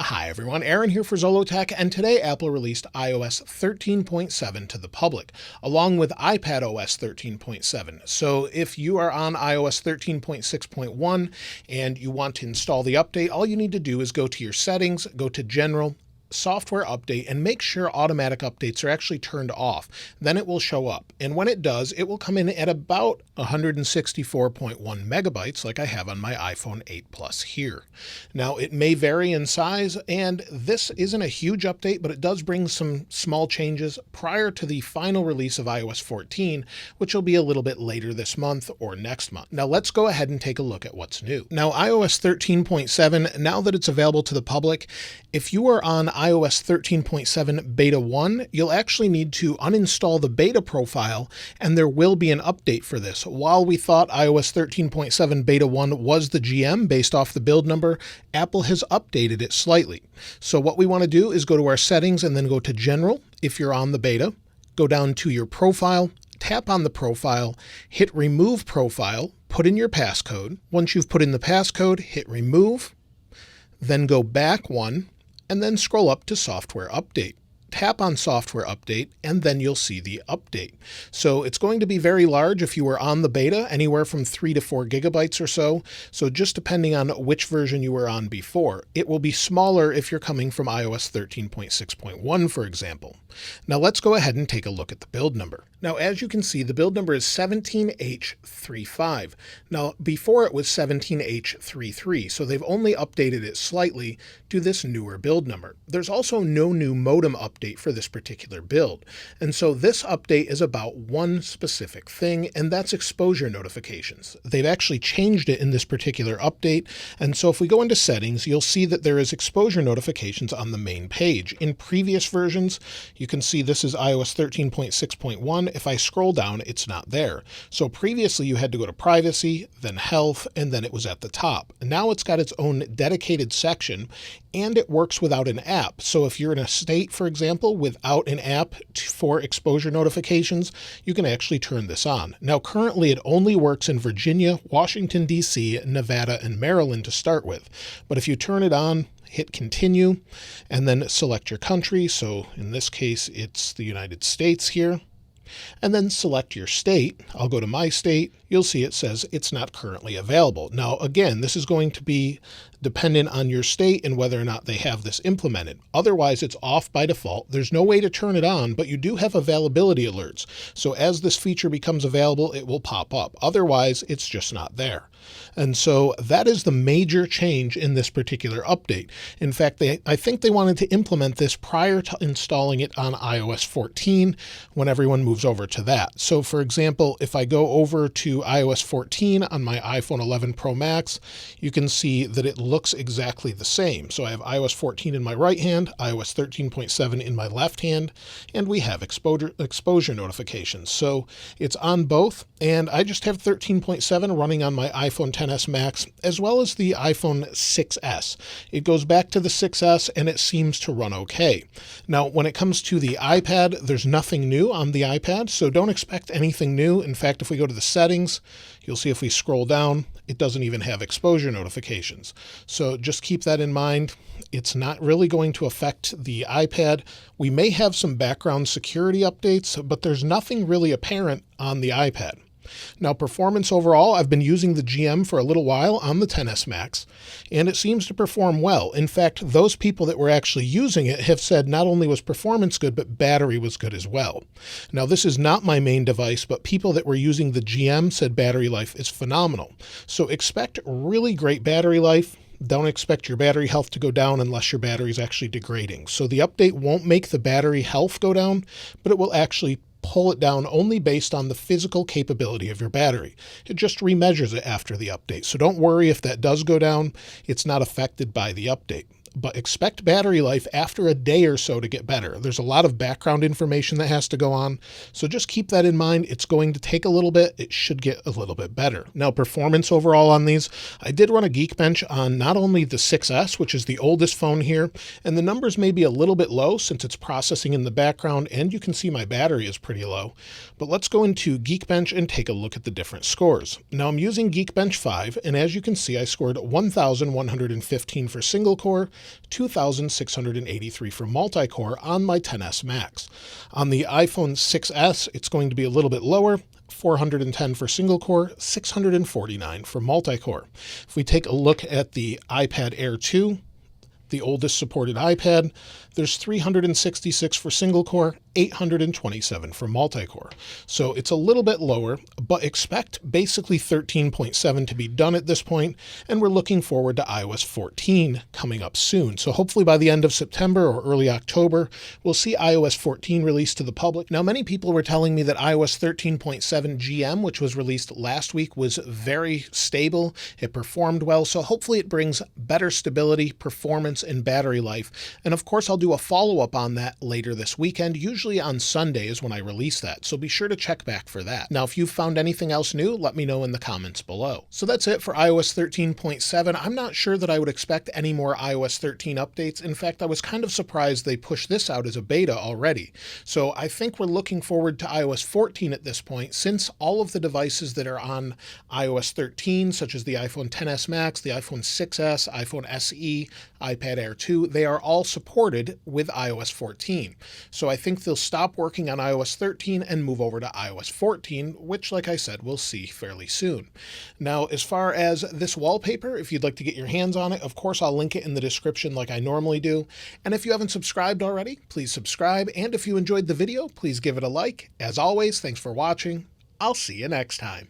Hi everyone, Aaron here for Zollotech, and today Apple released iOS 13.7 to the public, along with iPadOS 13.7. So if you are on iOS 13.6.1 and you want to install the update, all you need to do is go to your settings, go to General, Software Update, and make sure automatic updates are actually turned off. Then it will show up. And when it does, it will come in at about 164.1 megabytes like I have on my iPhone 8 Plus here. Now it may vary in size, and this isn't a huge update, but it does bring some small changes prior to the final release of iOS 14, which will be a little bit later this month or next month. Now let's go ahead and take a look at what's new. Now iOS 13.7, now that it's available to the public, if you are on iOS 13.7 Beta 1, you'll actually need to uninstall the beta profile, and there will be an update for this. While we thought iOS 13.7 Beta 1 was the GM based off the build number, Apple has updated it slightly. So what we want to do is go to our settings and then go to General if you're on the beta, go down to your profile, tap on the profile, hit Remove Profile, put in your passcode. Once you've put in the passcode, hit Remove, then go back one, and then scroll up to Software Update. Tap on Software Update, and then you'll see the update. So it's going to be very large if you were on the beta, anywhere from 3 to 4 gigabytes or so. So just depending on which version you were on before. It will be smaller if you're coming from iOS 13.6.1, for example. Now let's go ahead and take a look at the build number. Now, as you can see, the build number is 17H35. Now, before it was 17H33, so they've only updated it slightly to this newer build number. There's also no new modem update for this particular build. And so this update is about one specific thing, and that's exposure notifications. They've actually changed it in this particular update. And so if we go into settings, you'll see that there is exposure notifications on the main page. In previous versions, you can see this is iOS 13.6.1. If I scroll down, it's not there. So previously you had to go to Privacy, then Health, and then it was at the top. Now it's got its own dedicated section, and it works without an app. So if you're in a state, for example, without an app for exposure notifications, you can actually turn this on. Now currently it only works in Virginia, Washington, D.C., Nevada, and Maryland to start with. But if you turn it on, hit continue, and then select your country. So in this case, it's the United States here. And then select your state. I'll go to my state. You'll see it says it's not currently available. Now, again, this is going to be dependent on your state and whether or not they have this implemented. Otherwise, it's off by default. There's no way to turn it on, but you do have availability alerts. So as this feature becomes available, it will pop up. Otherwise, it's just not there. And so that is the major change in this particular update. In fact, I think they wanted to implement this prior to installing it on iOS 14 when everyone moves over to that. So for example, if I go over to iOS 14 on my iPhone 11 Pro Max, you can see that it looks exactly the same. So I have iOS 14 in my right hand, iOS 13.7 in my left hand, and we have exposure notifications. So it's on both, and I just have 13.7 running on my iPhone XS Max, as well as the iPhone 6S. It goes back to the 6S, and it seems to run okay. Now, when it comes to the iPad, there's nothing new on the iPad, so don't expect anything new. In fact, if we go to the settings, you'll see if we scroll down, it doesn't even have exposure notifications. So just keep that in mind. It's not really going to affect the iPad. We may have some background security updates, but there's nothing really apparent on the iPad. Now, performance overall, I've been using the GM for a little while on the XS Max, and it seems to perform well. In fact, those people that were actually using it have said not only was performance good, but battery was good as well. Now, this is not my main device, but people that were using the GM said battery life is phenomenal. So expect really great battery life. Don't expect your battery health to go down unless your battery is actually degrading. So the update won't make the battery health go down, but it will actually pull it down only based on the physical capability of your battery. It just remeasures it after the update. So don't worry if that does go down. It's not affected by the update. But expect battery life after a day or so to get better. There's a lot of background information that has to go on, so just keep that in mind. It's going to take a little bit. It should get a little bit better. Now, performance overall on these, I did run a Geekbench on not only the 6S, which is the oldest phone here, and the numbers may be a little bit low since it's processing in the background, and you can see my battery is pretty low. But let's go into Geekbench and take a look at the different scores. Now, I'm using Geekbench 5, and as you can see, I scored 1,115 for single core, 2,683 for multi-core on my XS Max. On the iPhone 6S, it's going to be a little bit lower, 410 for single core, 649 for multi-core. If we take a look at the iPad Air 2, the oldest supported iPad, there's 366 for single core, 827 for multi-core. So it's a little bit lower, but expect basically 13.7 to be done at this point, and we're looking forward to iOS 14 coming up soon. So hopefully by the end of September or early October, we'll see iOS 14 released to the public. Now, many people were telling me that iOS 13.7 GM, which was released last week, was very stable. It performed well, so hopefully it brings better stability, performance, and battery life. And of course, I'll do a follow-up on that later this weekend. Usually on Sunday is when I release that, so be sure to check back for that. Now, if you've found anything else new, let me know in the comments below. So that's it for iOS 13.7. I'm not sure that I would expect any more iOS 13 updates. In fact, I was kind of surprised they pushed this out as a beta already. So I think we're looking forward to iOS 14 at this point, since all of the devices that are on iOS 13, such as the iPhone XS Max, the iPhone 6S, iPhone SE, iPad Air 2, they are all supported with iOS 14. So I think they'll stop working on iOS 13 and move over to iOS 14, which, like I said, we'll see fairly soon. Now, as far as this wallpaper, if you'd like to get your hands on it, of course, I'll link it in the description like I normally do. And if you haven't subscribed already, please subscribe. And if you enjoyed the video, please give it a like. As always, thanks for watching. I'll see you next time.